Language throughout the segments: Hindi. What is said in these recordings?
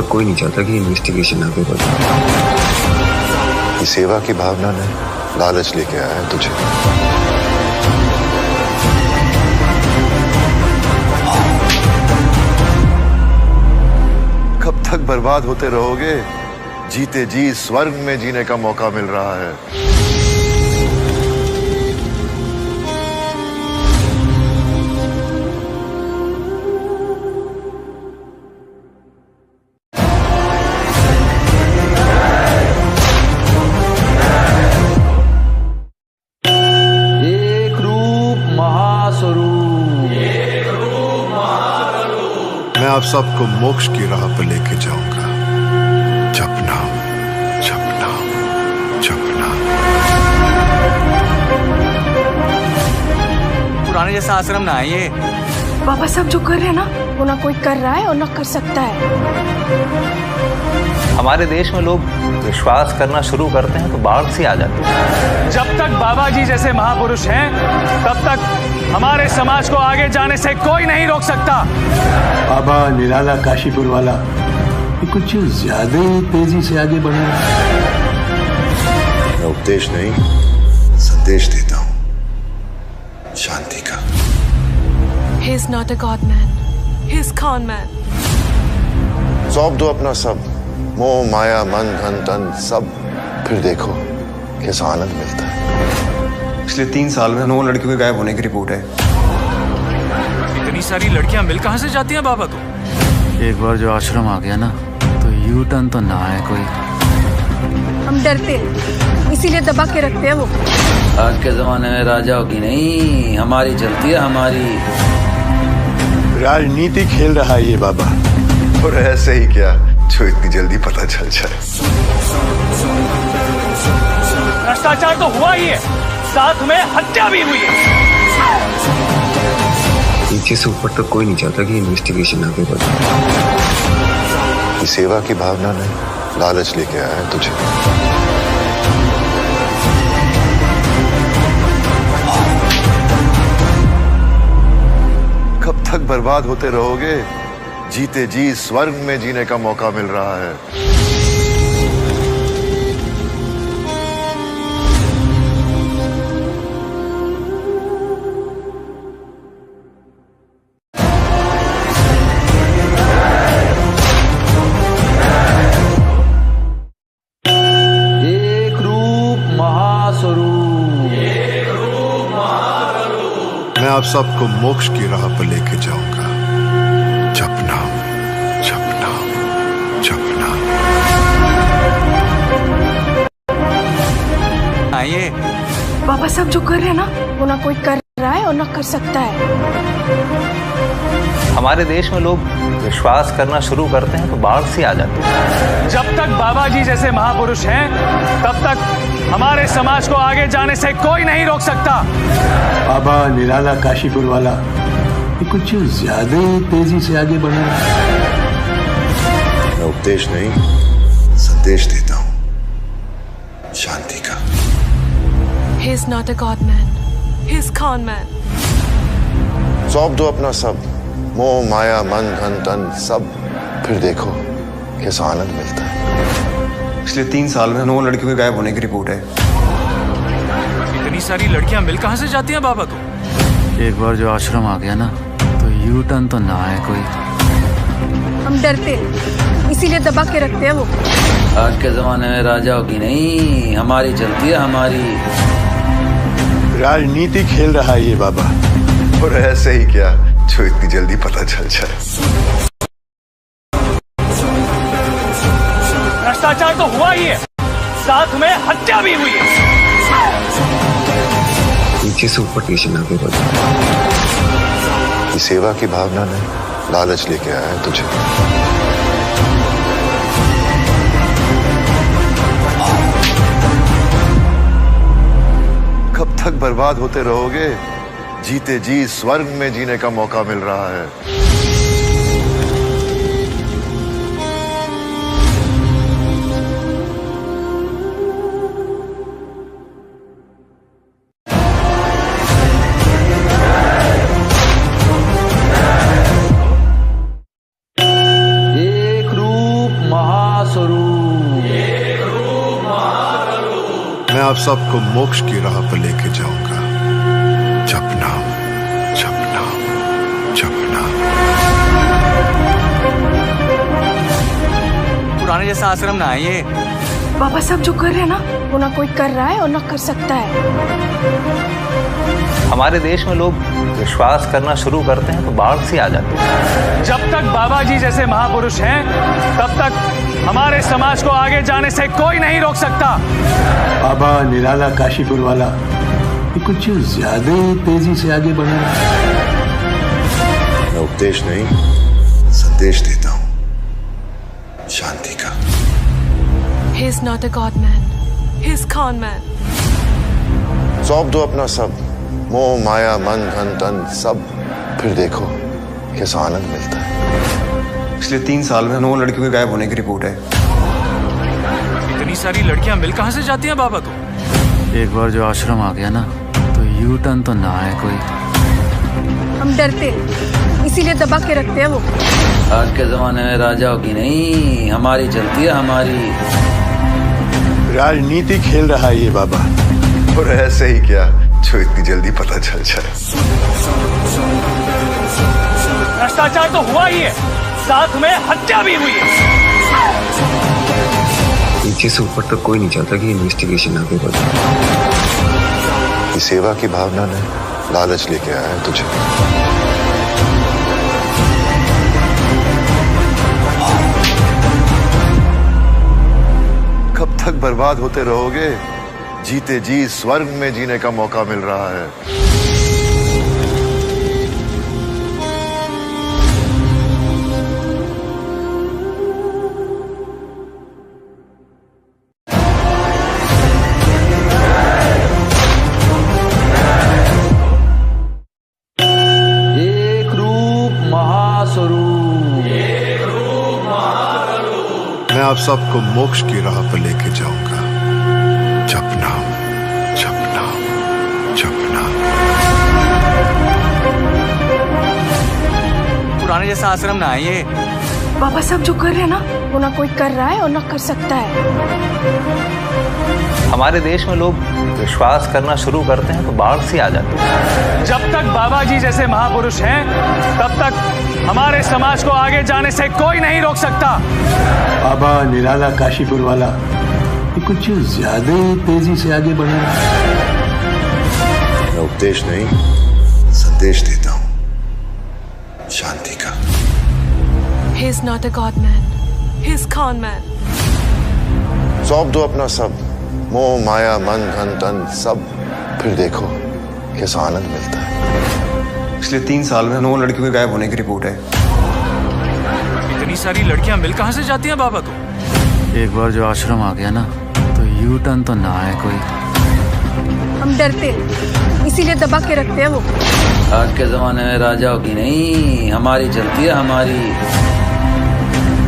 कोई नहीं चाहता कि इन्वेस्टिगेशन आगे बढ़े। ये सेवा की भावना ने लालच लेके आया है तुझे। कब तक बर्बाद होते रहोगे? जीते जी स्वर्ग में जीने का मौका मिल रहा है। मैं आप सबको मोक्ष की राह पर लेके जाऊंगा। जपना जपना जपना। पुराने जैसा आश्रम ना है ये। बाबा साहब जो कर रहे हैं ना, वो ना कोई कर रहा है और ना कर सकता है। हमारे देश में लोग विश्वास करना शुरू करते हैं तो बाढ़ सी आ जाती है। जब तक बाबा जी जैसे महापुरुष हैं, तब तक हमारे समाज को आगे जाने से कोई नहीं रोक सकता। बाबा निराला काशीपुर वाला ये कुछ ज्यादा ही तेजी से आगे बढ़ रहा है। मैं उपदेश नहीं, संदेश देता हूं, शांति का। He is not a god man. He is con man. सौंप दो अपना सब, मोह माया मन धन तन सब, फिर देखो कैसा आनंद मिलता है। पिछले 3 साल में 9 लड़कियों के गायब होने की रिपोर्ट है। इतनी सारी लड़कियां मिल कहां से जाती हैं बाबा को? एक बार जो आश्रम आ गया ना, तो यू टर्न तो ना है कोई। हम डरते हैं, इसीलिए दबा के रखते हैं वो। आज के जमाने में राजाओं की नहीं, हमारी चलती है हमारी। राजनीति खेल रहा है ये बाबा। और ऐसे ही क्या जो इतनी जल्दी पता चल जाए। भ्रष्टाचार तो हुआ ही है, साथ में हत्या भी हुई है। नीचे से ऊपर तक कोई नहीं चाहता कि इन्वेस्टिगेशन आगे बढ़े। ये सेवा की भावना ने लालच लेके आया है तुझे। कब तक बर्बाद होते रहोगे? जीते जी स्वर्ग में जीने का मौका मिल रहा है। मैं आप सबको मोक्ष की राह पर लेके जाऊंगा। जपना जपना जपना। ये बाबा साहब जो कर रहे हैं ना, वो ना कोई कर रहा है और ना कर सकता है। हमारे देश में लोग विश्वास करना शुरू करते हैं तो बाढ़ सी आ जाती है। जब तक बाबा जी जैसे महापुरुष हैं, तब तक हमारे समाज को आगे जाने से कोई नहीं रोक सकता। बाबा निराला काशीपुर वाला ये कुछ ज्यादा ही तेजी से आगे बढ़ रहा है। मैं उपदेश नहीं, संदेश देता हूं, शांति का। He is not a god man. He is con man. सौंप दो अपना सब, मोह माया मन धन तन सब, फिर देखो कैसा आनंद मिलता है। पिछले 3 साल में 9 लड़कियों के गायब होने की रिपोर्ट है। इतनी सारी लड़कियां मिल कहां से जाती हैं बाबा को? एक बार जो आश्रम आ गया ना, तो यू टर्न तो ना है कोई। हम डरते हैं, इसीलिए दबा के रखते हैं वो। आज के जमाने में राजाओं की नहीं, हमारी चलती है हमारी। राजनीति खेल रहा है ये बाबा। और ऐसे ही क्या जो इतनी जल्दी पता चल जाए। भ्रष्टाचार तो हुआ ही है, साथ में हत्या भी हुई है। नीचे से ऊपर स्टेशन आगे बढ़े। ये सेवा की भावना ने लालच लेके आया है तुझे। कब तक बर्बाद होते रहोगे? जीते जी स्वर्ग में जीने का मौका मिल रहा है। मैं आप सबको मोक्ष की राह पर लेके जाऊंगा। जपना जपना जपना। पुराने जैसा आश्रम ना है ये। बाबा साहब जो कर रहे हैं ना, वो ना कोई कर रहा है और ना कर सकता है। हमारे देश में लोग विश्वास करना शुरू करते हैं तो बाढ़ सी आ जाती है। जब तक बाबा जी जैसे महापुरुष हैं, तब तक हमारे समाज को आगे जाने से कोई नहीं रोक सकता। बाबा निराला काशीपुर वाला ये कुछ ज्यादा ही तेजी से आगे बढ़ रहा है। मैं उपदेश नहीं, संदेश देता हूं, शांति का। He is not a god man. He is con man. सौंप दो अपना सब, मोह माया मन धन तन सब, फिर देखो कैसा आनंद मिलता है। पिछले 3 साल में 9 लड़कियों के गायब होने की रिपोर्ट है। इतनी सारी लड़कियां मिल कहां से जाती हैं बाबा को? एक बार जो आश्रम आ गया ना, तो यू टर्न तो ना है कोई। हम डरते हैं, इसीलिए दबा के रखते हैं वो। आज के जमाने में राजाओं की नहीं, हमारी चलती है हमारी। राजनीति खेल रहा है ये बाबा, और ऐसे ही क्या जो इतनी जल्दी पता चल जाए। भ्रष्टाचार तो हुआ ही है, साथ में हत्या भी हुई है। नीचे से ऊपर तक कोई नहीं चाहता कि इन्वेस्टिगेशन आगे बढ़े। ये सेवा की भावना ने लालच लेके आया है तुझे। कब तक बर्बाद होते रहोगे? जीते जी स्वर्ग में जीने का मौका मिल रहा है। एक रूप महास्वरूप। मैं आप सबको मोक्ष की राह पर लेके जाऊंगा। जपना जपना जपना। पुराने जैसा आश्रम ना है ये। बाबा साहब जो कर रहे हैं ना, वो ना कोई कर रहा है और ना कर सकता है। हमारे देश में लोग विश्वास करना शुरू करते हैं तो बाढ़ सी आ जाती है। जब तक बाबा जी जैसे महापुरुष हैं, तब तक हमारे समाज को आगे जाने से कोई नहीं रोक सकता। बाबा निराला काशीपुर वाला ये कुछ ज्यादा ही तेजी से आगे बढ़ रहा है। मैं उपदेश नहीं, संदेश देता हूं, शांति का। He is not a god man. He is con man. सौंप दो अपना सब, मोह माया मन धन तन सब, फिर देखो कैसा आनंद मिलता है। पिछले 3 साल में 9 लड़कियों के गायब होने की रिपोर्ट है। इतनी सारी लड़कियां मिल कहां से जाती हैं बाबा को? एक बार जो आश्रम आ गया ना, तो यू टर्न तो ना है कोई। हम डरते हैं, इसीलिए दबा के रखते हैं वो। आज के जमाने में राजाओं की नहीं, हमारी चलती है हमारी।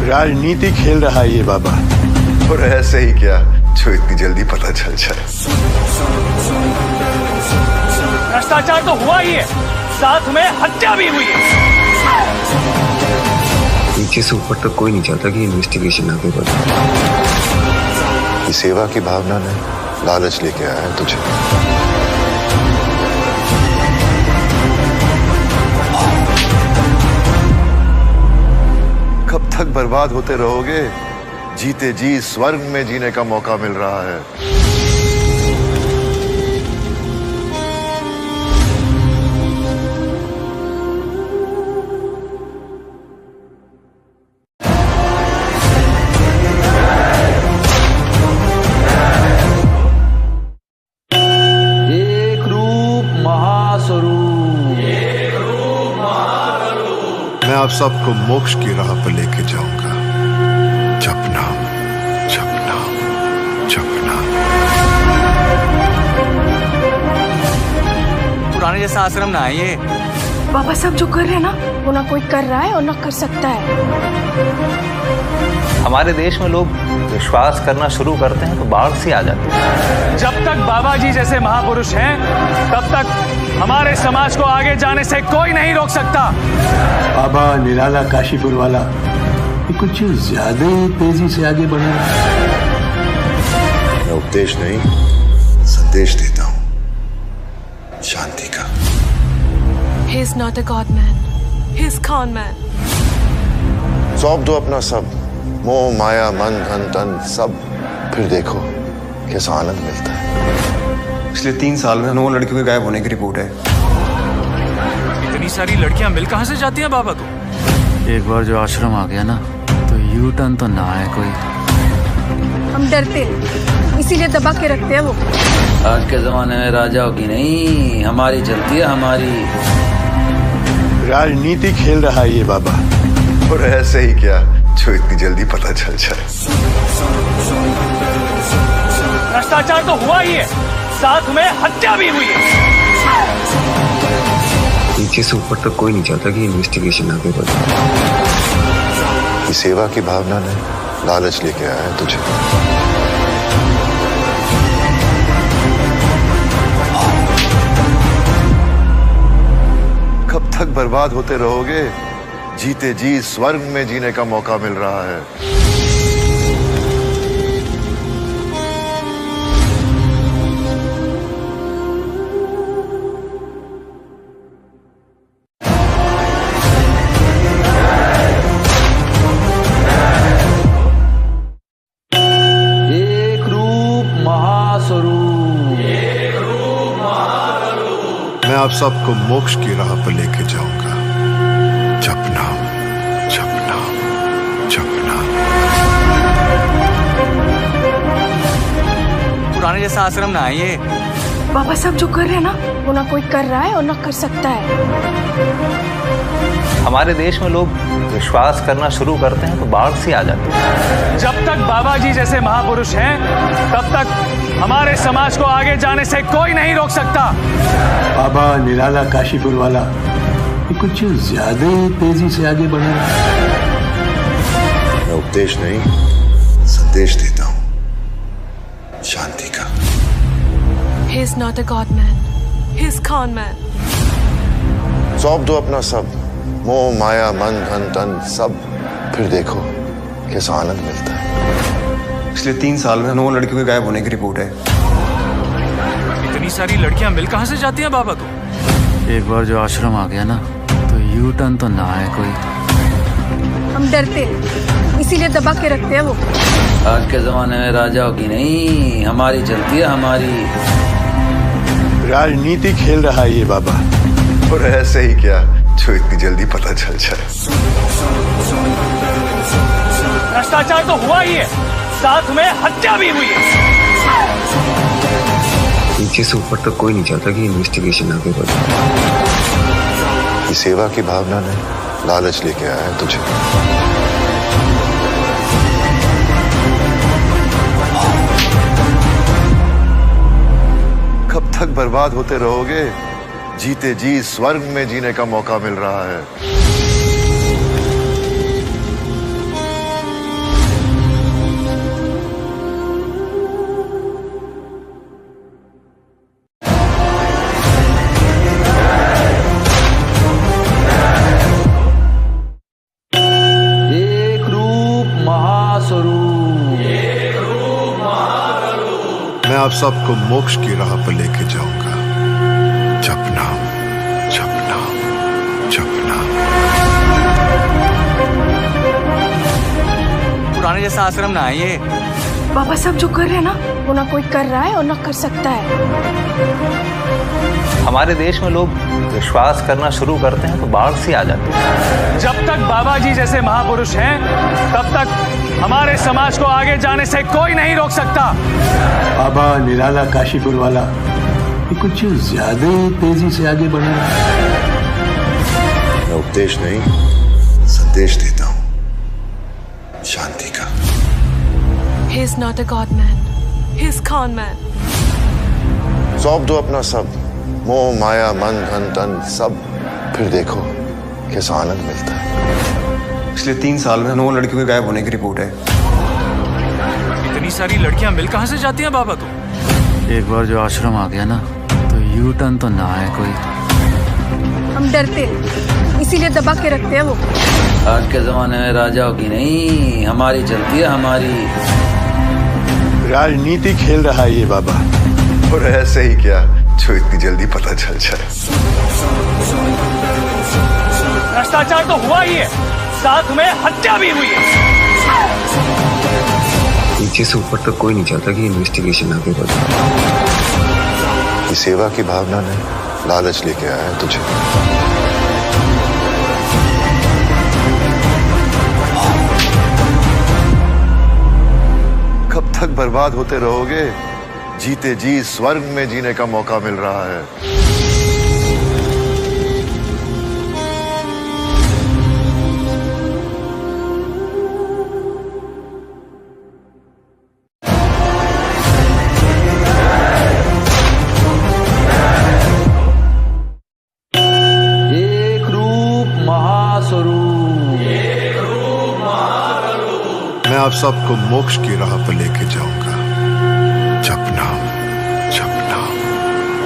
राजनीति खेल रहा है ये बाबा, और ऐसे ही क्या जो इतनी जल्दी पता चल जाए। भ्रष्टाचार तो हुआ ही है, साथ में हत्या भी हुई है। नीचे से ऊपर तक कोई नहीं चाहता कि इन्वेस्टिगेशन आगे बढ़े। ये सेवा की भावना ने लालच लेके आया है तुझे। कब तक बर्बाद होते रहोगे? जीते जी स्वर्ग में जीने का मौका मिल रहा है। एक रूप महास्वरूप। मैं आप सबको मोक्ष की राह पर लेके जाऊंगा। जपना जपना जपना। पुराने जैसा आश्रम ना है ये। बाबा साहब जो कर रहे हैं ना, वो ना कोई कर रहा है और ना कर सकता है। हमारे देश में लोग विश्वास करना शुरू करते हैं तो बाढ़ सी आ जाती है। जब तक बाबा जी जैसे महापुरुष हैं, तब तक हमारे समाज को आगे जाने से कोई नहीं रोक सकता। बाबा निराला काशीपुर वाला ये कुछ ज्यादा ही तेजी से आगे बढ़ रहा है। मैं उपदेश नहीं, संदेश देता हूं शांति का। He is not a god man. He is con man. सौंप दो अपना सब, मोह माया मन धन तन सब, फिर देखो कैसा आनंद मिलता है। पिछले 3 साल में 9 लड़कियों के गायब होने की रिपोर्ट है। इतनी सारी लड़कियां मिल कहां से जाती हैं बाबा को? एक बार जो आश्रम आ गया ना तो यू टर्न तो ना है कोई। हम डरते हैं, इसीलिए दबा के रखते हैं वो। आज के जमाने में राजाओं की नहीं हमारी चलती है हमारी। राजनीति खेल रहा है ये बाबा। और ऐसे ही क्या जो इतनी जल्दी पता चल जाए। भ्रष्टाचार तो हुआ ही है, साथ में हत्या भी हुई है। नीचे से ऊपर तक कोई नहीं चाहता कि इन्वेस्टिगेशन आगे बढ़े। ये सेवा की भावना ने लालच लेके आया है तुझे। कब तक बर्बाद होते रहोगे? जीते जी स्वर्ग में जीने का मौका मिल रहा है। एक रूप महास्वरूप। मैं आप सबको मोक्ष की राह पर लेके जाऊंगा। जपना जपना जपना। पुराने जैसा आश्रम ना है ये। बाबा साहब जो कर रहे हैं ना, वो ना कोई कर रहा है और ना कर सकता है। हमारे देश में लोग विश्वास करना शुरू करते हैं तो बाढ़ सी आ जाती है। जब तक बाबा जी जैसे महापुरुष हैं, तब तक हमारे समाज को आगे जाने से कोई नहीं रोक सकता। बाबा निराला काशीपुर वाला ये कुछ ज्यादा ही तेजी से आगे बढ़ रहा है। मैं उपदेश नहीं संदेश देता हूं शांति का। He is not a god man. He is con man. सौंप दो अपना सब, मोह माया मन धन तन सब, फिर देखो कैसा आनंद मिलता है। पिछले 3 साल में 9 लड़कियों के गायब होने की रिपोर्ट है। इतनी सारी लड़कियां मिल कहां से जाती हैं बाबा को? एक बार जो आश्रम आ गया ना तो यू टर्न तो ना है कोई। हम डरते हैं, इसीलिए दबा के रखते हैं वो। आज के जमाने में राजाओं की नहीं हमारी चलती है हमारी। राजनीति खेल रहा है ये बाबा। और ऐसे ही क्या जो इतनी जल्दी पता चल जाए। भ्रष्टाचार तो हुआ ही है, साथ में हत्या भी हुई है। नीचे से ऊपर तक कोई नहीं चाहता कि इन्वेस्टिगेशन आगे बढ़े। ये सेवा की भावना ने लालच लेके आया है तुझे। कब तक बर्बाद होते रहोगे? जीते जी स्वर्ग में जीने का मौका मिल रहा है। एक रूप महास्वरूप। मैं आप सबको मोक्ष की राह पर लेके जाऊंगा। जपना जपना जपना। पुराने जैसा आश्रम ना है ये। बाबा साहब जो कर रहे हैं ना, वो ना कोई कर रहा है और ना कर सकता है। हमारे देश में लोग विश्वास करना शुरू करते हैं तो बाढ़ सी आ जाती है। जब तक बाबा जी जैसे महापुरुष हैं, तब तक हमारे समाज को आगे जाने से कोई नहीं रोक सकता। बाबा निराला काशीपुर वाला ये कुछ ज्यादा ही तेजी से आगे बढ़ रहा है। मैं उपदेश नहीं संदेश देता हूं शांति का। He is not a god man. He is con man. सौंप दो अपना सब, मोह माया मन धन तन सब, फिर देखो कैसा आनंद मिलता है। पिछले 3 साल में 9 लड़कियों के गायब होने की रिपोर्ट है। इतनी सारी लड़कियां मिल कहां से जाती हैं बाबा को? एक बार जो आश्रम आ गया ना तो यू टर्न तो ना है कोई। हम डरते हैं, इसीलिए दबा के रखते हैं वो। आज के जमाने में राजाओं की नहीं हमारी चलती है हमारी। राजनीति खेल रहा है ये बाबा। और ऐसे ही क्या जो इतनी जल्दी पता चल जाए। भ्रष्टाचार तो हुआ ही है, साथ में हत्या भी हुई है। नीचे से ऊपर तक कोई नहीं चाहता कि इन्वेस्टिगेशन आगे बढ़े। ये सेवा की भावना ने लालच लेके आया है तुझे। कब तक बर्बाद होते रहोगे? जीते जी स्वर्ग में जीने का मौका मिल रहा है। एक रूप महास्वरूप। मैं आप सबको मोक्ष की राह पर लेके जाऊंगा। जपना जपना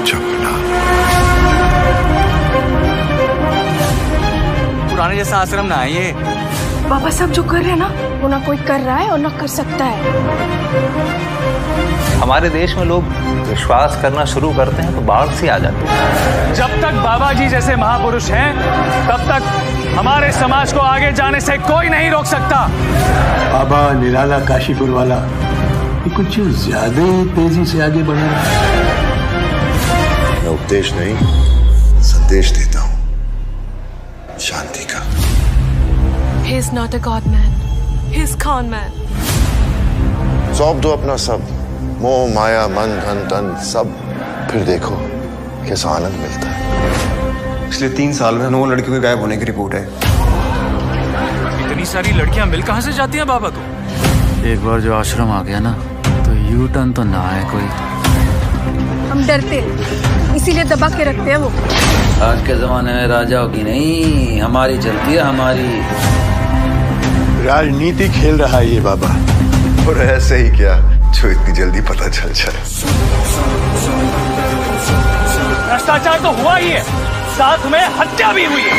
जपना। पुराने जैसा आश्रम ना है ये। बाबा साहब जो कर रहे हैं ना, वो ना कोई कर रहा है और ना कर सकता है। हमारे देश में लोग विश्वास करना शुरू करते हैं तो बाढ़ सी आ जाती है। जब तक बाबा जी जैसे महापुरुष हैं, तब तक हमारे समाज को आगे जाने से कोई नहीं रोक सकता। बाबा निराला काशीपुर वाला ये कुछ ज्यादा ही तेजी से आगे बढ़ रहा है। मैं उपदेश नहीं संदेश देता हूं, शांति का। He is not a god man. He is con man. सौंप दो अपना सब, मोह माया मन धन तन सब, फिर देखो कैसा आनंद मिलता है। पिछले 3 साल में 9 लड़कियों के गायब होने की रिपोर्ट है। इतनी सारी लड़कियां मिल कहां से जाती हैं बाबा को? एक बार जो आश्रम आ गया ना, तो यू टर्न तो ना है कोई। हम डरते हैं, इसीलिए दबा के रखते हैं वो। आज के जमाने में राजाओं की नहीं, हमारी चलती है हमारी। राजनीति खेल रहा है ये बाबा। और ऐसे ही क्या जो इतनी जल्दी पता चल जाए। भ्रष्टाचार तो हुआ ही है, साथ में हत्या भी हुई है।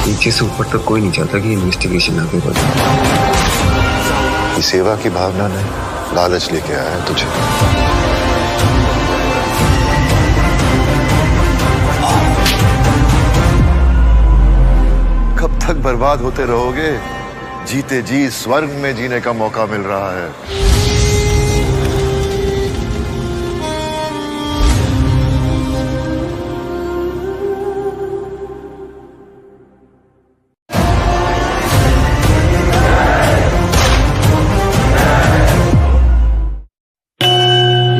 नीचे से ऊपर तक कोई नहीं चाहता कि इन्वेस्टिगेशन आगे बढ़े। ये सेवा की भावना ने लालच लेके आया है तुझे। कब तक बर्बाद होते रहोगे? जीते जी स्वर्ग में जीने का मौका मिल रहा है।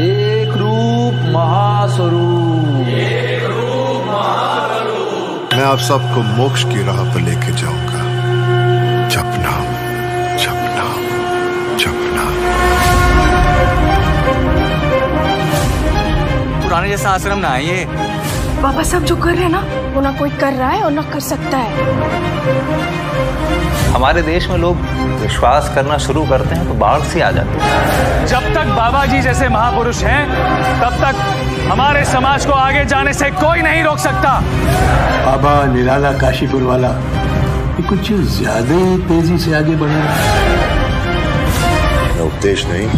एक रूप महास्वरूप। मैं आप सबको मोक्ष की राह पर लेके जाऊंगा। जपना जपना जपना। पुराने जैसा आश्रम ना है ये। बाबा साहब जो कर रहे हैं ना, वो ना कोई कर रहा है और ना कर सकता है। हमारे देश में लोग विश्वास करना शुरू करते हैं तो बाढ़ सी आ जाती है। जब तक बाबा जी जैसे महापुरुष हैं, तब तक हमारे समाज को आगे जाने से कोई नहीं रोक सकता। बाबा निराला काशीपुर वाला ये कुछ ज्यादा ही तेजी से आगे बढ़ रहा है। मैं उपदेश नहीं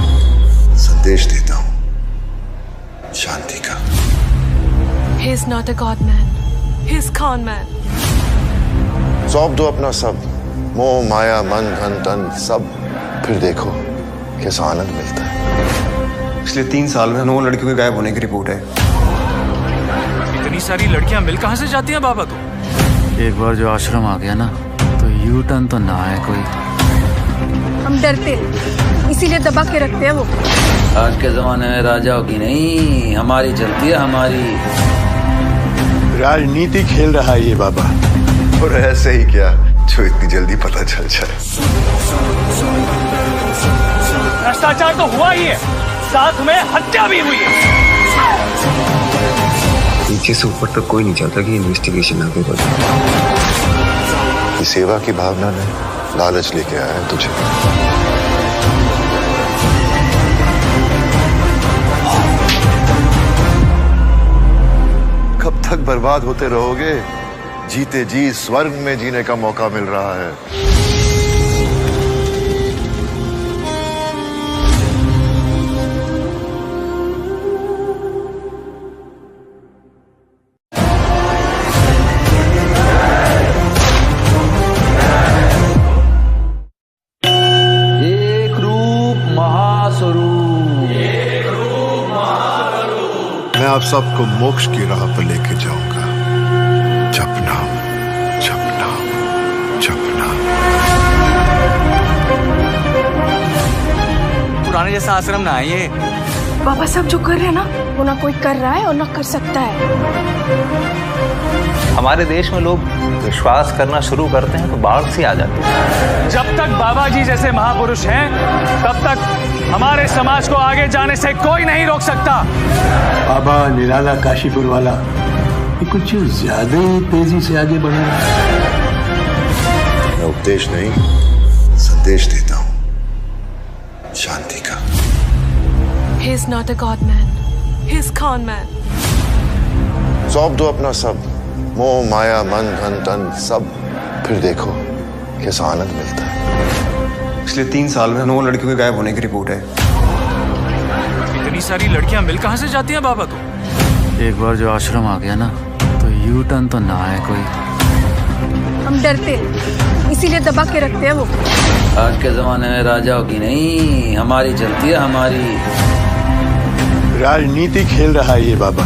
संदेश देता हूं, शांति का। He is not a god man. He is con man. सौंप दो अपना सब, मोह माया मन धन तन सब, फिर देखो कैसा आनंद मिलता है। पिछले 3 साल में 9 लड़कियों के गायब होने की रिपोर्ट है। इतनी सारी लड़कियां मिल कहां से जाती हैं बाबा को? एक बार जो आश्रम आ गया ना, तो यू टर्न तो ना है कोई। हम डरते हैं, इसीलिए दबा के रखते हैं वो। आज के जमाने में राजाओं की नहीं, हमारी चलती है हमारी। राजनीति खेल रहा है ये बाबा। और ऐसे ही क्या जो इतनी जल्दी पता चल जाए। भ्रष्टाचार तो हुआ ही है, साथ में हत्या भी हुई है। नीचे से ऊपर तक कोई नहीं चाहता कि इन्वेस्टिगेशन आगे बढ़े। ये सेवा की भावना ने लालच लेके आया है तुझे। कब तक बर्बाद होते रहोगे? जीते जी स्वर्ग में जीने का मौका मिल रहा है। आप सबको मोक्ष की राह पर लेके जाऊंगा। जपना जपना जपना। पुराने जैसा आश्रम ना है ये। बाबा साहब जो कर रहे हैं ना, वो ना कोई कर रहा है और ना कर सकता है। हमारे देश में लोग विश्वास करना शुरू करते हैं तो बाढ़ सी आ जाती है। जब तक बाबा जी जैसे महापुरुष हैं, तब तक हमारे समाज को आगे जाने से कोई नहीं रोक सकता। बाबा निराला काशीपुर वाला ये कुछ ज्यादा ही तेजी से आगे बढ़ रहा है। मैं उपदेश नहीं, संदेश देता हूं, शांति का। He is not a god man. He is con man. सौंप दो अपना सब, मोह माया मन धन तन सब, फिर देखो कैसा आनंद मिलता है। पिछले 3 साल में 9 लड़कियों के गायब होने की रिपोर्ट है। इतनी सारी लड़कियां मिल कहां से जाती हैं बाबा को? एक बार जो आश्रम आ गया ना, तो यू टर्न तो ना है कोई। हम डरते हैं, इसीलिए दबा के रखते हैं वो। आज के जमाने में राजाओं की नहीं, हमारी चलती है हमारी। राजनीति खेल रहा है ये बाबा।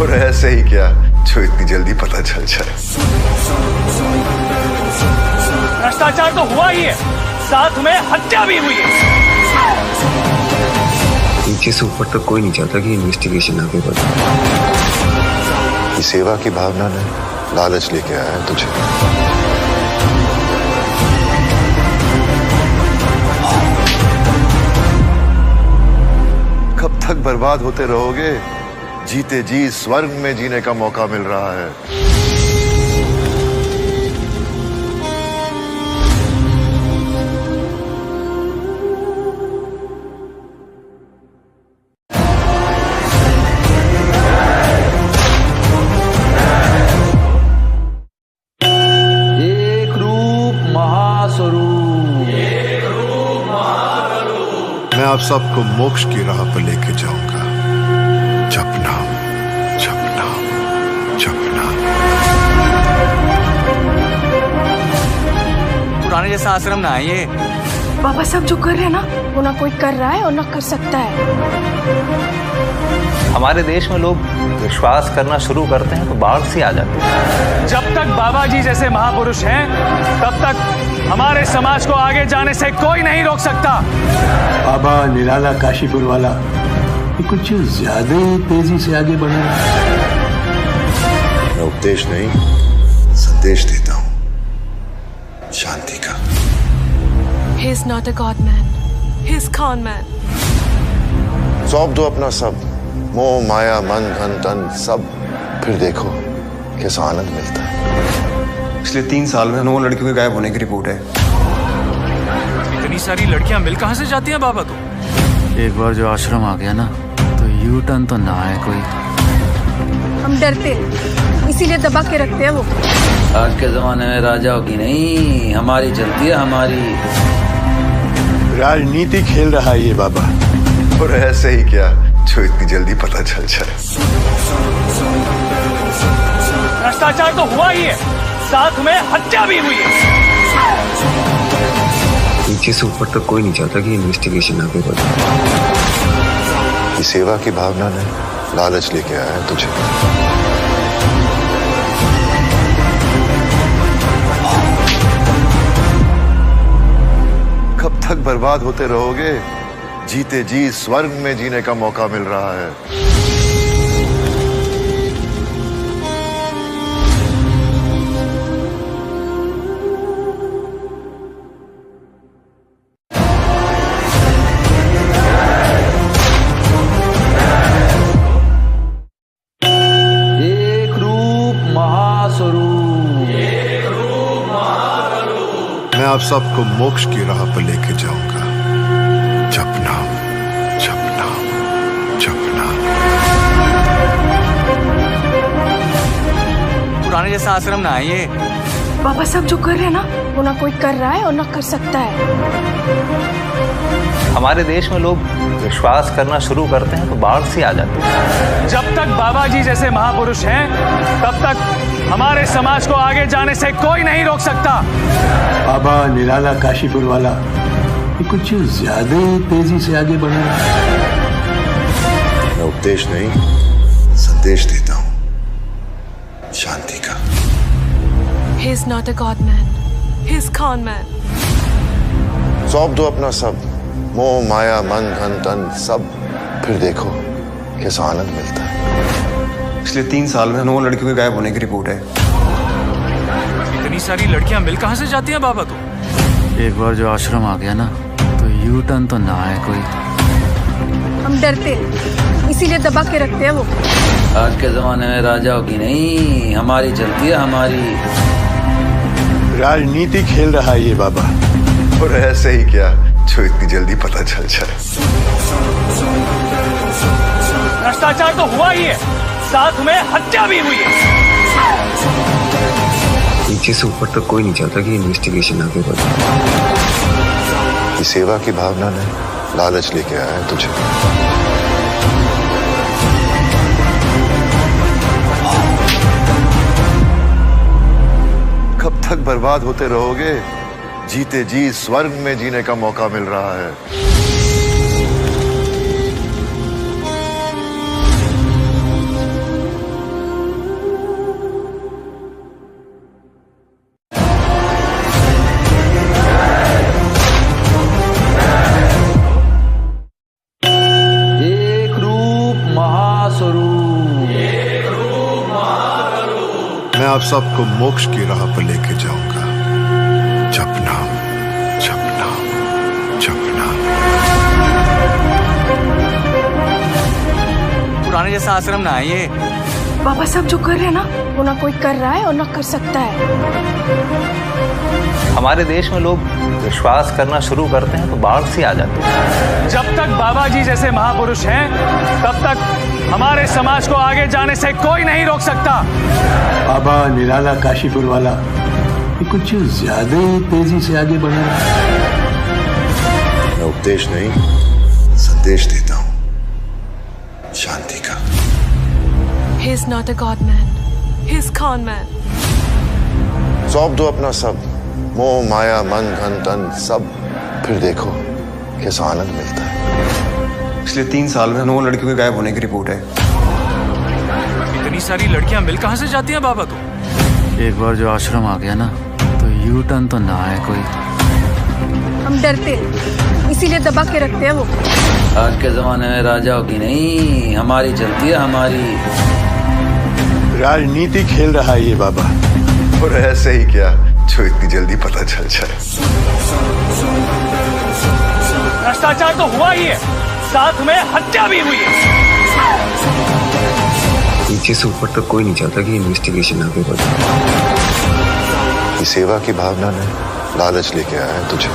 और ऐसे ही क्या जो इतनी जल्दी पता चल जाए। भ्रष्टाचार तो हुआ ही है, साथ में हत्या भी हुई है। नीचे से ऊपर तक कोई नहीं चाहता कि इन्वेस्टिगेशन आगे बढ़े। ये सेवा की भावना ने लालच लेके आया है तुझे। कब तक बर्बाद होते रहोगे? जीते जी स्वर्ग में जीने का मौका मिल रहा है। एक रूप महास्वरूप। मैं आप सबको मोक्ष की राह पर लेके जाऊंगा। जपना जपना जपना। पुराने जैसा आश्रम ना है ये। बाबा साहब जो कर रहे हैं ना, वो ना कोई कर रहा है और ना कर सकता है। हमारे देश में लोग विश्वास करना शुरू करते हैं तो बाढ़ सी आ जाती है। जब तक बाबा जी जैसे महापुरुष हैं, तब तक हमारे समाज को आगे जाने से कोई नहीं रोक सकता। बाबा निराला काशीपुर वाला ये कुछ ज्यादा ही तेजी से आगे बढ़ रहा है। मैं उपदेश नहीं, संदेश देता हूं, शांति का। He is not a god man. He is con man. सौंप दो अपना सब, मोह माया मन धन तन सब, फिर देखो कैसा आनंद मिलता है। पिछले 3 साल में 9 लड़कियों के गायब होने की रिपोर्ट है। इतनी सारी लड़कियां मिल कहां से जाती हैं बाबा को? एक बार जो आश्रम आ गया ना, तो यू टर्न तो ना है कोई। हम डरते हैं, इसीलिए दबा के रखते हैं वो। आज के जमाने में राजाओं की नहीं, हमारी चलती है हमारी। राजनीति खेल रहा है ये बाबा। और ऐसे ही क्या जो इतनी जल्दी पता चल जाए। भ्रष्टाचार तो हुआ ही है, साथ में हत्या भी हुई है। नीचे से ऊपर तक कोई नहीं चाहता कि इन्वेस्टिगेशन आगे बढ़े। ये सेवा की भावना ने लालच लेके आया है तुझे। कब तक बर्बाद होते रहोगे? जीते जी स्वर्ग में जीने का मौका मिल रहा है। एक रूप महास्वरूप। मैं आप सबको मोक्ष की राह पर लेके जाऊंगा। जपना जपना जपना। पुराने जैसा आश्रम ना है ये। बाबा साहब जो कर रहे हैं ना, वो ना कोई कर रहा है और ना कर सकता है। हमारे देश में लोग विश्वास करना शुरू करते हैं तो बाढ़ सी आ जाती है। जब तक बाबा जी जैसे महापुरुष हैं, तब तक हमारे समाज को आगे जाने से कोई नहीं रोक सकता। बाबा निराला काशीपुर वाला ये कुछ ज्यादा ही तेजी से आगे बढ़ रहा है। मैं उपदेश नहीं, संदेश देता हूं शांति का। He is not a God man. He is con man. सौंप दो अपना सब, मोह माया मन धन तन सब, फिर देखो कैसा आनंद मिलता है। पिछले 3 साल में 9 लड़कियों के गायब होने की रिपोर्ट है। इतनी सारी लड़कियां मिल कहां से जाती हैं बाबा को? एक बार जो आश्रम आ गया ना तो यू टर्न तो ना आए कोई। हम डरते हैं, इसीलिए दबा के रखते हैं वो। आज के जमाने में राजाओं की नहीं, हमारी चलती है हमारी। राजनीति खेल रहा है ये बाबा। और ऐसे ही क्या जो इतनी जल्दी पता चल जाए। भ्रष्टाचार तो हुआ ही है, साथ में हत्या भी हुई है। नीचे से ऊपर तक कोई नहीं चाहता कि इन्वेस्टिगेशन आगे बढ़े। ये सेवा की भावना ने लालच लेके आया है तुझे। कब तक बर्बाद होते रहोगे? जीते जी स्वर्ग में जीने का मौका मिल रहा है। एक रूप महास्वरूप। मैं आप सबको मोक्ष की राह पर लेके जाऊंगा। जपना जपना जपना। पुराने जैसा आश्रम ना है ये। बाबा सब जो कर रहे हैं ना, वो ना कोई कर रहा है और ना कर सकता है। हमारे देश में लोग विश्वास करना शुरू करते हैं तो बाढ़ सी आ जाती है। जब तक बाबा जी जैसे महापुरुष हैं, तब तक हमारे समाज को आगे जाने से कोई नहीं रोक सकता। बाबा निराला काशीपुर वाला ये कुछ ज्यादा ही तेजी से आगे बढ़ रहा है। मैं उपदेश नहीं संदेश देता हूं शांति का। He is not a God man. He is con man. सौंप दो अपना सब, मोह माया मन धन तन सब, फिर देखो कैसा आनंद मिलता है। पिछले 3 साल में 9 लड़कियों के गायब होने की रिपोर्ट है। इतनी सारी लड़कियां मिल कहां से जाती हैं बाबा को? एक बार जो आश्रम आ गया ना तो यू टर्न तो ना आए कोई। हम डरते हैं, इसीलिए दबा के रखते हैं वो। आज के जमाने में राजाओं की नहीं, हमारी चलती है हमारी। राजनीति खेल रहा है ये बाबा। और ऐसे ही क्या जो इतनी जल्दी पता चल जाए। भ्रष्टाचार तो हुआ ही है, साथ में हत्या भी हुई है। नीचे से ऊपर तक कोई नहीं चाहता कि इन्वेस्टिगेशन आगे बढ़े। ये सेवा की भावना ने लालच लेके आया है तुझे।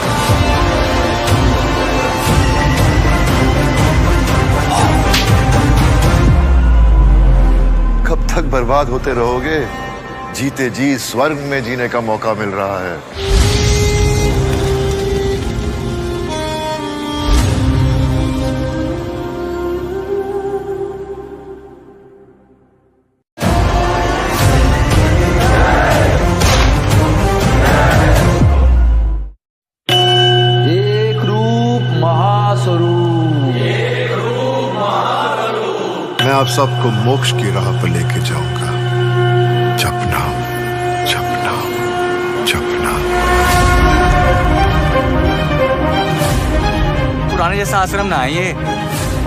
कब तक बर्बाद होते रहोगे? जीते जी स्वर्ग में जीने का मौका मिल रहा है। एक रूप महास्वरूप। मैं आप सबको मोक्ष की राह पर लेके जाऊंगा। जपना जपना जपना। पुराने जैसा आश्रम ना है ये।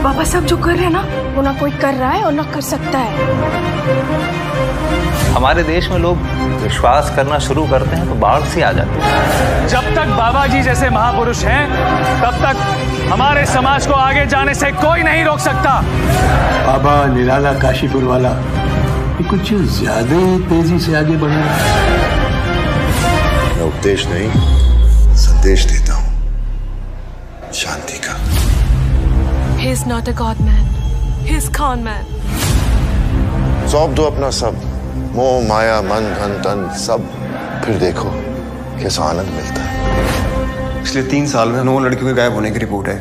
बाबा सब जो कर रहे हैं ना, वो ना कोई कर रहा है और ना कर सकता है। हमारे देश में लोग विश्वास करना शुरू करते हैं तो बाढ़ सी आ जाती है। जब तक बाबा जी जैसे महापुरुष हैं, तब तक हमारे समाज को आगे जाने से कोई नहीं रोक सकता। बाबा निराला काशीपुर वाला ये कुछ ज्यादा ही तेजी से आगे बढ़ रहा है। मैं उपदेश नहीं संदेश देता हूं शांति का। He is not a God man. He is con man. सौंप दो अपना सब, मोह माया मन धन तन सब, फिर देखो कैसा आनंद मिलता है। पिछले 3 साल में 9 लड़कियों के गायब होने की रिपोर्ट है।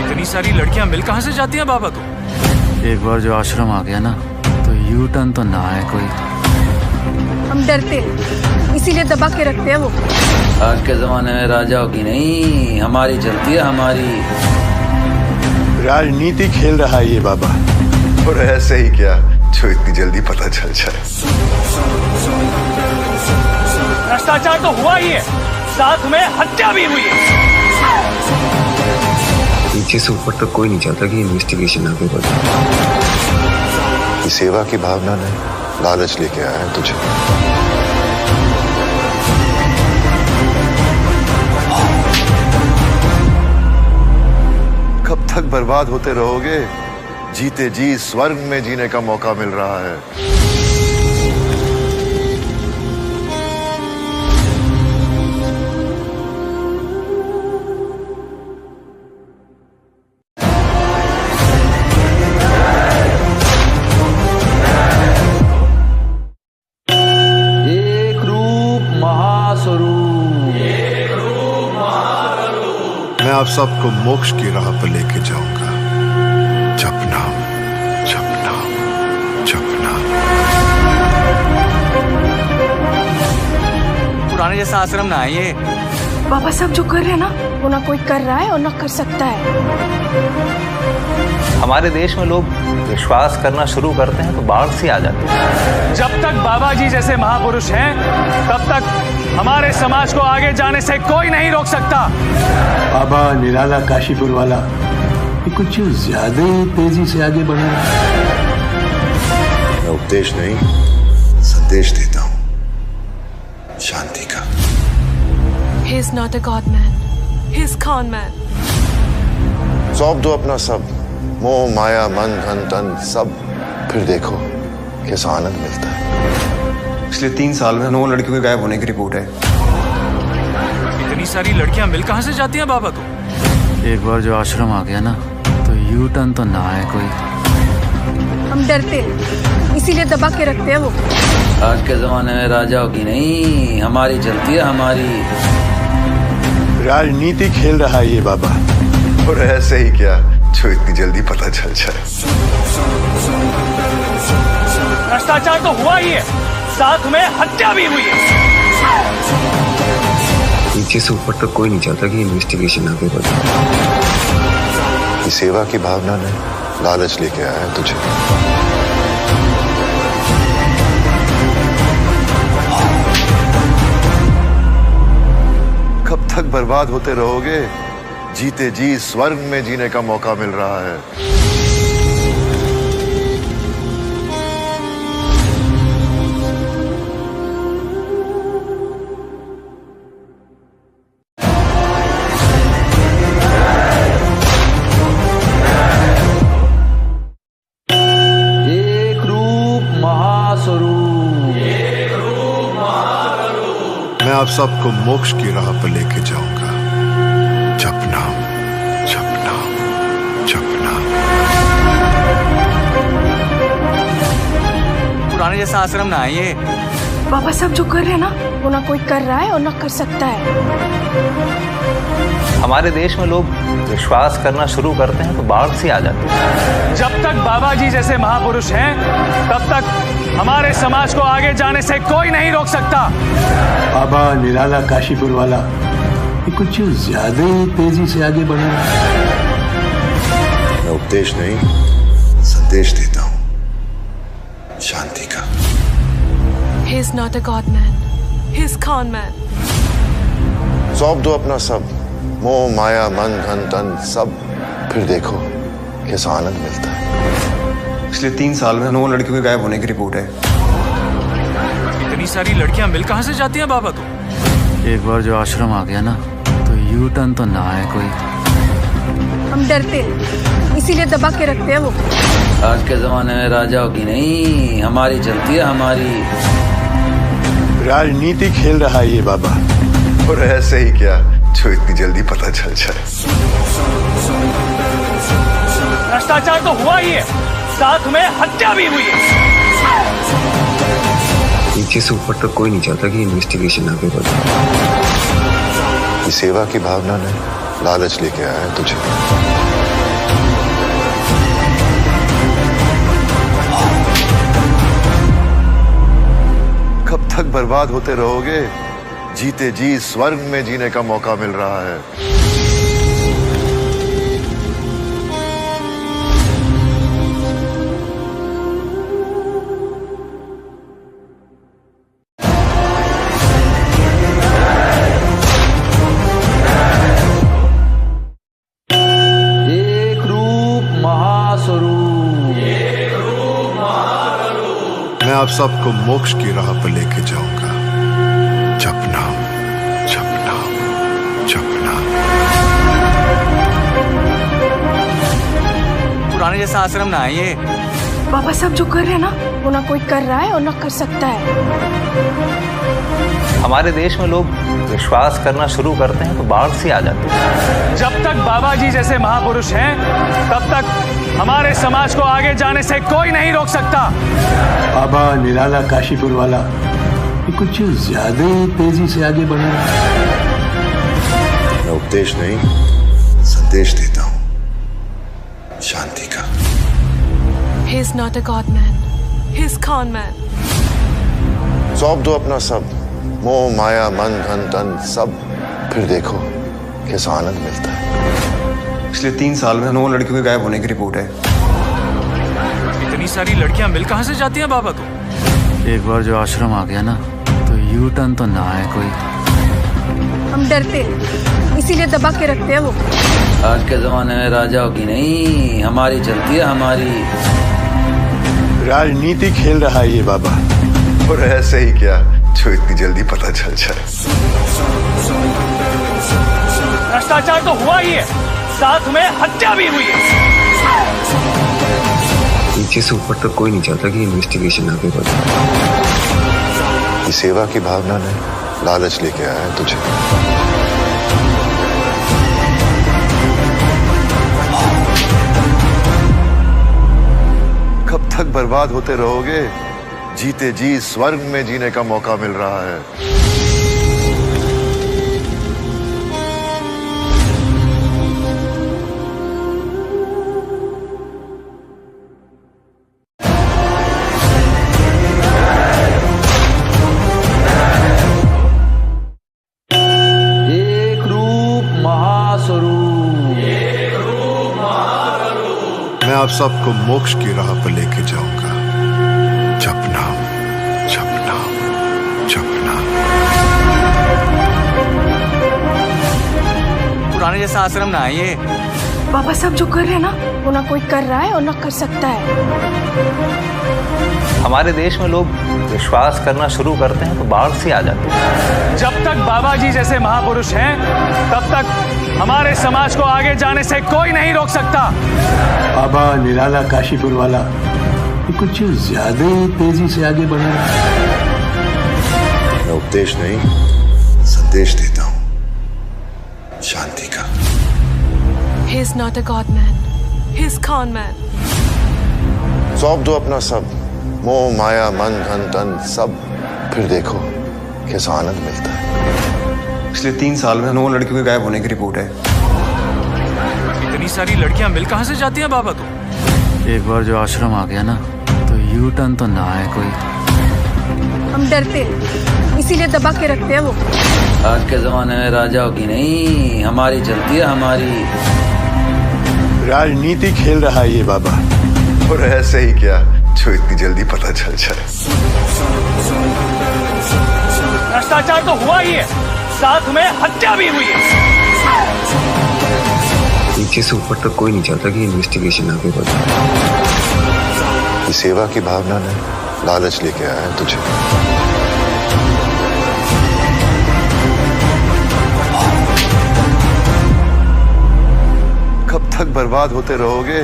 इतनी सारी लड़कियां मिल कहां से जाती हैं बाबा को? एक बार जो आश्रम आ गया ना तो यू टर्न तो ना आए कोई। हम डरते हैं, इसीलिए दबा के रखते हैं वो। आज के जमाने में राजाओं की नहीं, हमारी चलती है हमारी। राजनीति खेल रहा है ये बाबा। और ऐसे ही क्या जो इतनी जल्दी पता चल जाए। भ्रष्टाचार तो हुआ ही है, साथ में हत्या भी हुई है। नीचे से ऊपर तक कोई नहीं चाहता कि इन्वेस्टिगेशन आगे बढ़े। ये सेवा की भावना ने लालच लेके आया है तुझे। कब तक बर्बाद होते रहोगे? जीते जी स्वर्ग में जीने का मौका मिल रहा है। एक रूप महास्वरूप, मैं आप सबको मोक्ष की राह पर लेके जाऊंगा। जपना, जपना, जपना। पुराने जैसा आश्रम ना है ये। बाबा साहब जो कर रहे हैं ना, वो ना कोई कर रहा है और ना कर सकता है। हमारे देश में लोग विश्वास करना शुरू करते हैं तो बाढ़ सी आ जाती है। जब तक बाबा जी जैसे महापुरुष हैं, तब तक हमारे समाज को आगे जाने से कोई नहीं रोक सकता। बाबा निराला काशीपुर वाला ये कुछ ज्यादा ही तेजी से आगे बढ़ रहा है। मैं उपदेश नहीं, संदेश देता हूं, शांति का। He is not a god man. He is con man. सौंप दो अपना सब, मोह माया मन धन तन सब, फिर देखो कैसा आनंद मिलता है। पिछले 3 साल में 9 लड़कियों के गायब होने की रिपोर्ट है। इतनी सारी लड़कियां मिल कहां से जाती हैं बाबा को? एक बार जो आश्रम आ गया ना, तो यू टर्न तो ना है कोई। हम डरते हैं, इसीलिए दबा के रखते हैं वो। आज के जमाने में राजाओं की नहीं, हमारी चलती है हमारी। राजनीति खेल रहा है ये बाबा, और ऐसे ही क्या जो इतनी जल्दी पता चल जाए। भ्रष्टाचार तो हुआ ही है, साथ में हत्या भी हुई है। नीचे से ऊपर तक कोई नहीं चाहता कि इन्वेस्टिगेशन आगे बढ़े। ये सेवा की भावना ने लालच लेके आया है तुझे। कब तक बर्बाद होते रहोगे? जीते जी स्वर्ग में जीने का मौका मिल रहा है। एक रूप महास्वरूप, मैं आप सबको मोक्ष की राह पर लेके जाऊंगा। जपना, जपना, जपना। पुराने जैसा आश्रम ना है ये। बाबा साहब जो कर रहे हैं ना, वो ना कोई कर रहा है और ना कर सकता है। हमारे देश में लोग विश्वास करना शुरू करते हैं तो बाढ़ सी आ जाती है। जब तक बाबा जी जैसे महापुरुष हैं, तब तक हमारे समाज को आगे जाने से कोई नहीं रोक सकता। बाबा निराला काशीपुर वाला ये कुछ ज्यादा ही तेजी से आगे बढ़ रहा है। मैं उपदेश नहीं, संदेश देता हूं, शांति का। He is not a god man. He is con man. सौंप दो अपना सब, मोह माया मन धन तन सब, फिर देखो कैसा आनंद मिलता है। पिछले 3 साल में 9 लड़कियों के गायब होने की रिपोर्ट है। इतनी सारी लड़कियां मिल कहां से जाती हैं बाबा को? एक बार जो आश्रम आ गया ना, तो यू टर्न तो ना है कोई। हम डरते हैं, इसीलिए दबा के रखते हैं वो। आज के जमाने में राजाओं की नहीं, हमारी चलती है हमारी। राजनीति खेल रहा है ये बाबा, और ऐसे ही क्या जो इतनी जल्दी पता चल जाए। भ्रष्टाचार तो हुआ ही है, साथ में हत्या भी हुई है। नीचे से ऊपर तक कोई नहीं चाहता कि इन्वेस्टिगेशन आगे बढ़े। ये सेवा की भावना ने लालच लेके आया है तुझे। कब तक बर्बाद होते रहोगे? जीते जी स्वर्ग में जीने का मौका मिल रहा है। सबको मोक्ष की राह पर लेके जाऊंगा। जपना जपना जपना। पुराने जैसा आश्रम ना है ये। बाबा साहब जो कर रहे हैं ना, वो ना कोई कर रहा है और ना कर सकता है। हमारे देश में लोग विश्वास करना शुरू करते हैं तो बाढ़ सी आ जाती है। जब तक बाबा जी जैसे महापुरुष हैं, तब तक हमारे समाज को आगे जाने से कोई नहीं रोक सकता। बाबा निराला काशीपुर वाला ये कुछ ज्यादा ही तेजी से आगे बढ़ रहा है। मैं उपदेश नहीं, संदेश देता हूँ, शांति का। He is not a God man. He is con man. सौंप दो अपना सब, मोह माया मन धन तन सब, फिर देखो कैसा आनंद मिलता है। पिछले 3 साल में 9 लड़कियों के गायब होने की रिपोर्ट है। इतनी सारी लड़कियां मिल कहां से जाती हैं बाबा को? एक बार जो आश्रम आ गया ना, तो यू टर्न तो ना है कोई। हम डरते हैं, इसीलिए दबा के रखते हैं वो। आज के जमाने में राजाओं की नहीं, हमारी चलती है हमारी। राजनीति खेल रहा है ये बाबा, और ऐसे ही क्या जो इतनी जल्दी पता चल जाए। भ्रष्टाचार तो हुआ ही है, साथ में हत्या भी हुई है। नीचे से ऊपर तक कोई नहीं चाहता कि इन्वेस्टिगेशन आगे बढ़े। ये सेवा की भावना ने लालच लेके आया है तुझे। कब तक बर्बाद होते रहोगे? जीते जी स्वर्ग में जीने का मौका मिल रहा है। एक रूप महास्वरूप। मैं आप सबको मोक्ष की राह पर लेके जाऊंगा। जपना जपना जपना। पुराने जैसा आश्रम ना है ये। बाबा साहब जो कर रहे हैं ना, वो ना कोई कर रहा है और ना कर सकता है। हमारे देश में लोग विश्वास करना शुरू करते हैं तो बाढ़ सी आ जाती है। जब तक बाबा जी जैसे महापुरुष हैं, तब तक हमारे समाज को आगे जाने से कोई नहीं रोक सकता। बाबा निराला काशीपुर वाला ये कुछ ज्यादा ही तेजी से आगे बढ़ रहा है। मैं उपदेश नहीं, संदेश देता हूँ, शांति का। He is not a God man. He is con man. सौंप दो अपना सब, मोह माया मन धन तन सब, फिर देखो कैसा आनंद मिलता है। पिछले 3 साल में 9 लड़कियों के गायब होने की रिपोर्ट है। इतनी सारी लड़कियां मिल कहां से जाती हैं बाबा को? एक बार जो आश्रम आ गया ना, तो यू टर्न तो ना है कोई। हम डरते हैं, इसीलिए दबा के रखते हैं वो। आज के जमाने में राजाओं की नहीं, हमारी चलती है हमारी। राजनीति खेल रहा है ये बाबा, और ऐसे ही क्या जो इतनी जल्दी पता चल जाए। भ्रष्टाचार तो हुआ ही है, साथ में हत्या भी हुई है। नीचे से ऊपर तक कोई नहीं चाहता कि इन्वेस्टिगेशन आगे बढ़े। ये सेवा की भावना ने लालच लेके आया है तुझे। कब तक बर्बाद होते रहोगे?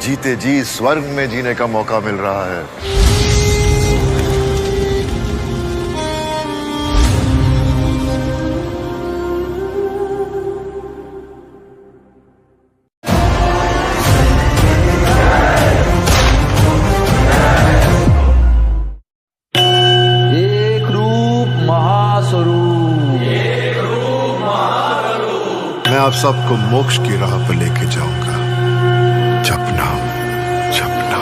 जीते जी स्वर्ग में जीने का मौका मिल रहा है। एक रूप महास्वरूप। मैं आप सबको मोक्ष की राह पर लेके जाऊंगा। जपना जपना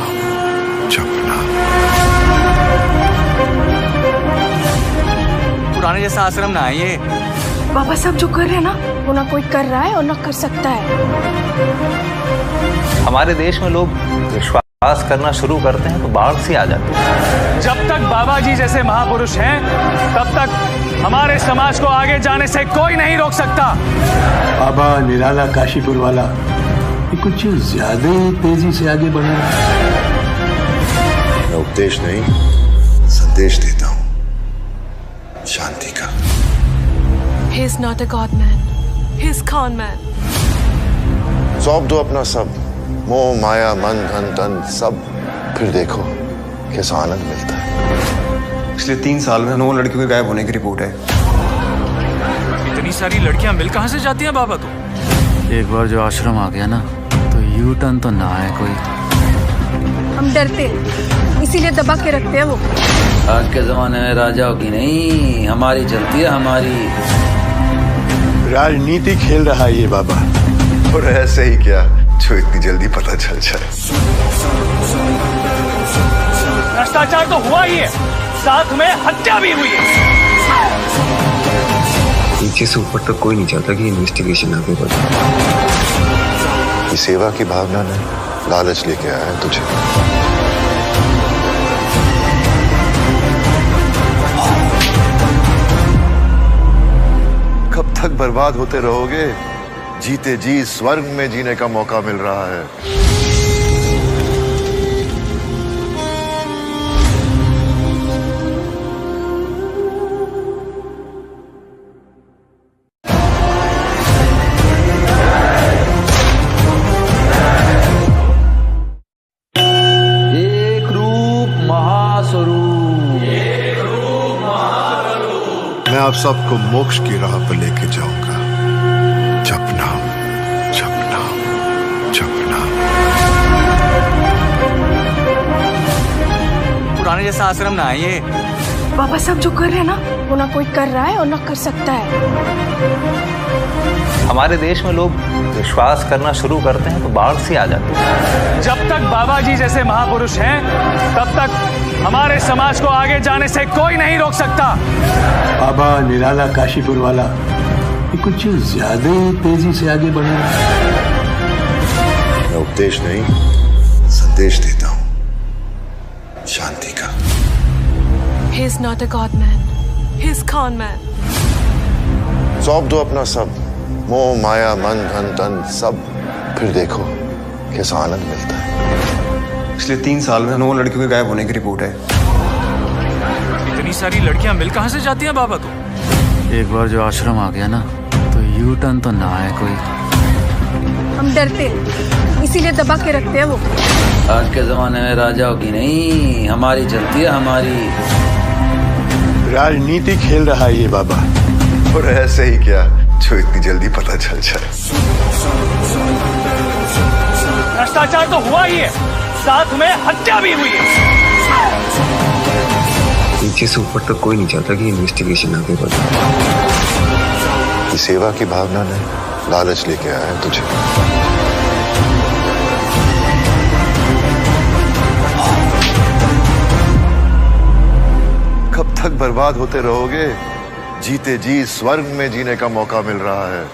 जपना। पुराने जैसा आश्रम ना है ये। बाबा साहब जो कर रहे हैं ना, वो ना कोई कर रहा है और ना कर सकता है। हमारे देश में लोग विश्वास करना शुरू करते हैं तो बाढ़ सी आ जाती है। जब तक बाबा जी जैसे महापुरुष हैं, तब तक हमारे समाज को आगे जाने से कोई नहीं रोक सकता। बाबा निराला काशीपुर वाला ये कुछ ज्यादा ही तेजी से आगे बढ़ रहा है। मैं उपदेश नहीं, संदेश देता हूं शांति का। He is not a god man. He is con man. सौंप दो अपना सब, मोह माया मन धन तन सब, फिर देखो कैसा आनंद मिलता है। पिछले 3 साल में 9 लड़कियों के गायब होने की रिपोर्ट है। इतनी सारी लड़कियां मिल कहां से जाती हैं बाबा को? एक बार जो आश्रम आ गया ना तो यू टर्न तो ना आए कोई। हम डरते हैं, इसीलिए दबा के रखते हैं वो। आज के जमाने में राजाओं की नहीं हमारी चलती है हमारी। राजनीति खेल रहा है ये बाबा। और ऐसे ही क्या जो इतनी जल्दी पता चल जाए। भ्रष्टाचार तो हुआ ही है, साथ में हत्या भी हुई है। नीचे से ऊपर तक कोई नहीं चाहता कि इन्वेस्टिगेशन आगे बढ़े। ये सेवा की भावना ने लालच लेके आया है तुझे। कब तक बर्बाद होते रहोगे? जीते जी स्वर्ग में जीने का मौका मिल रहा है। एक रूप महास्वरूप। मैं आप सबको मोक्ष की राह पर लेके जाऊंगा। जपना जपना जपना। पुराने जैसा आश्रम ना है ये। बाबा सब जो कर रहे हैं ना, वो ना कोई कर रहा है और ना कर सकता है। हमारे देश में लोग विश्वास करना शुरू करते हैं तो बाढ़ सी आ जाती है। जब तक बाबा जी जैसे महापुरुष हैं, तब तक हमारे समाज को आगे जाने से कोई नहीं रोक सकता। बाबा निराला काशीपुर वाला ये कुछ ज्यादा ही तेजी से आगे बढ़ रहा है। मैं उपदेश नहीं संदेश देता हूं शांति का। He is not a god man. He is con man. सौंप दो अपना सब, मोह माया मन धन तन सब, फिर देखो कैसा आनंद मिलता है। पिछले 3 साल में 9 लड़कियों के गायब होने की रिपोर्ट है। इतनी सारी लड़कियां मिल कहां से जाती हैं बाबा को? एक बार जो आश्रम आ गया ना तो यू टर्न तो ना आए कोई। हम डरते हैं, इसीलिए दबा के रखते हैं वो। आज के जमाने में राजाओं की नहीं हमारी चलती है हमारी। राजनीति खेल रहा है ये बाबा। और ऐसे ही क्या जो इतनी जल्दी पता चल जाए। भ्रष्टाचार तो हुआ ही है, साथ में हत्या भी हुई है। नीचे से ऊपर तक कोई नहीं चाहता कि इन्वेस्टिगेशन आगे बढ़े। ये सेवा की भावना ने लालच लेके आया है तुझे। कब तक बर्बाद होते रहोगे? जीते जी स्वर्ग में जीने का मौका मिल रहा है।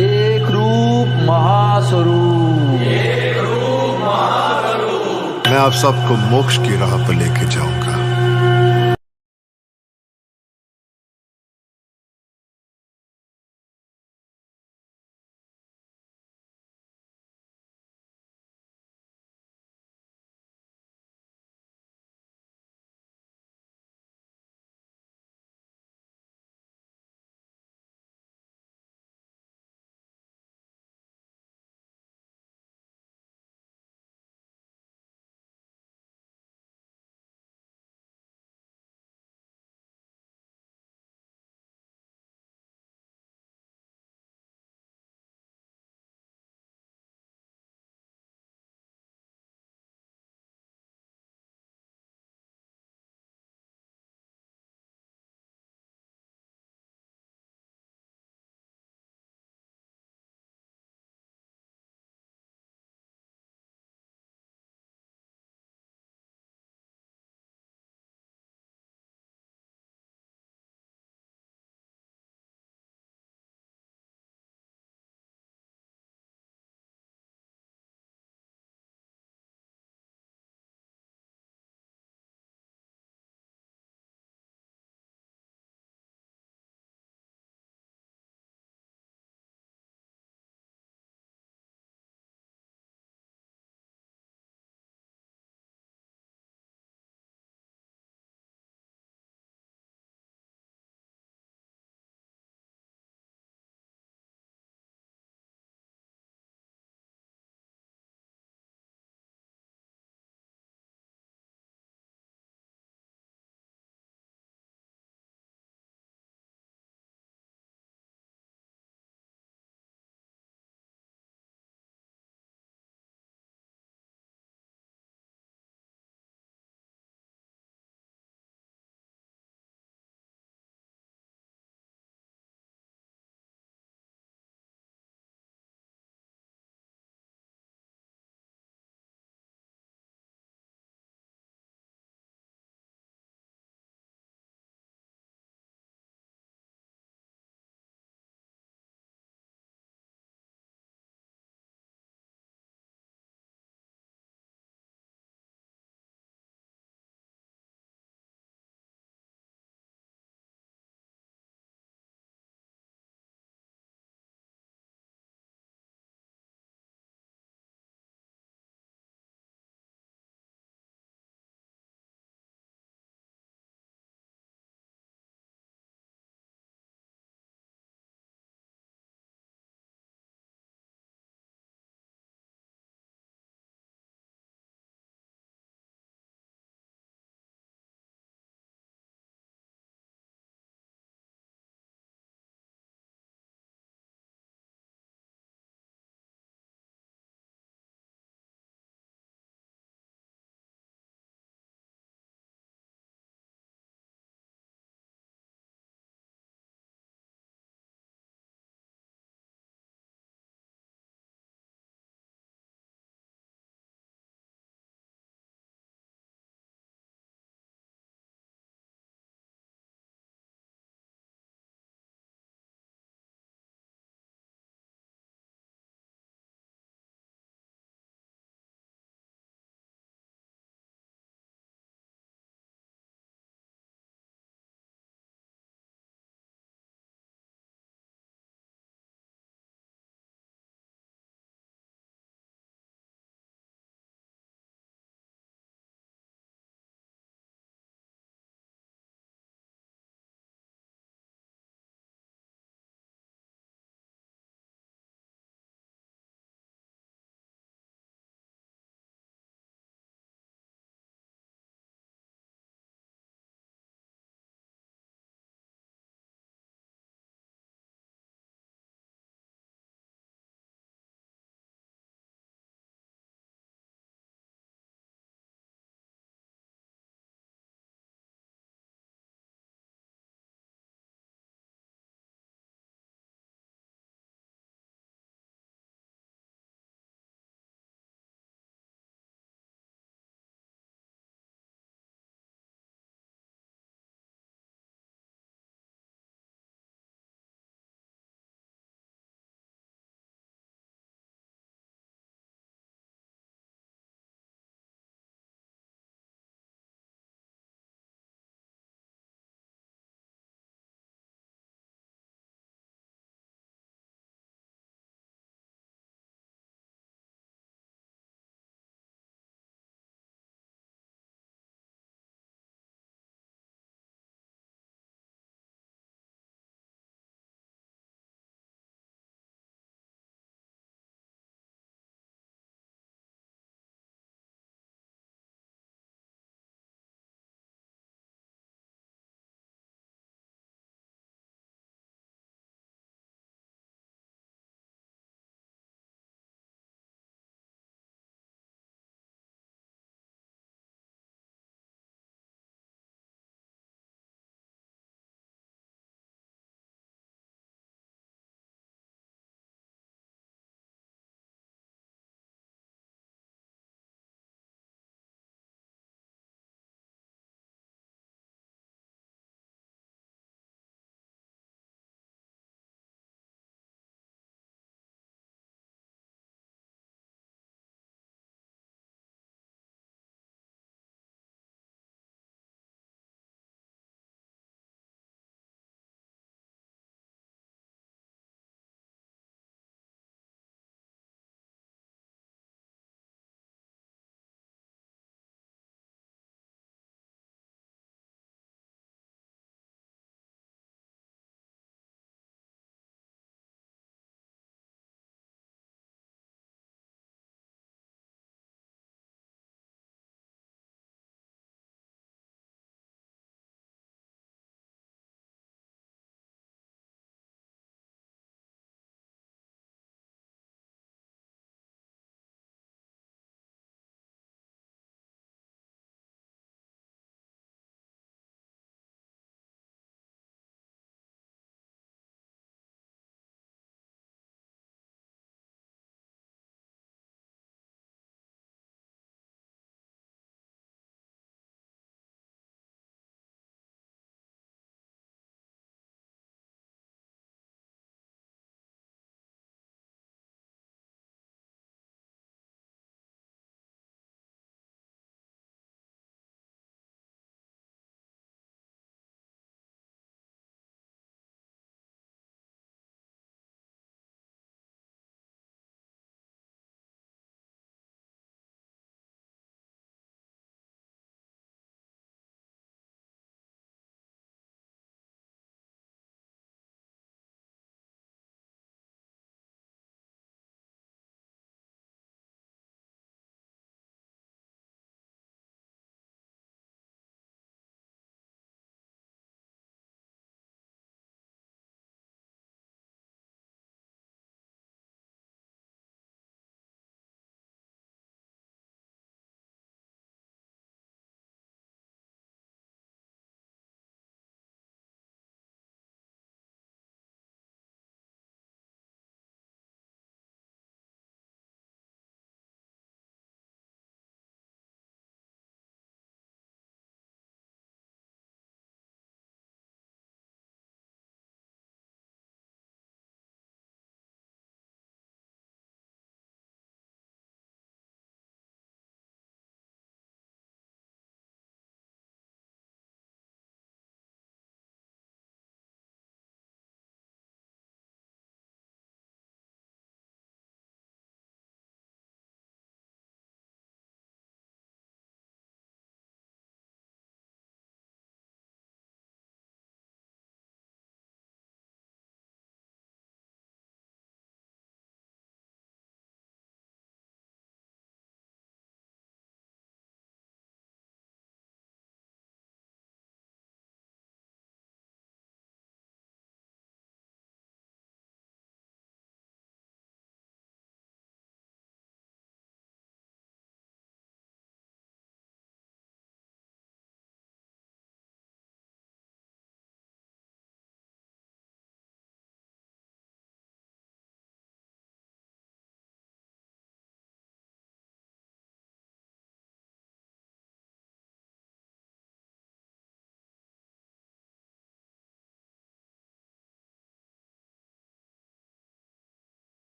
एक रूप महास्वरूप। मैं आप सबको मोक्ष की राह पर लेके जाऊंगा।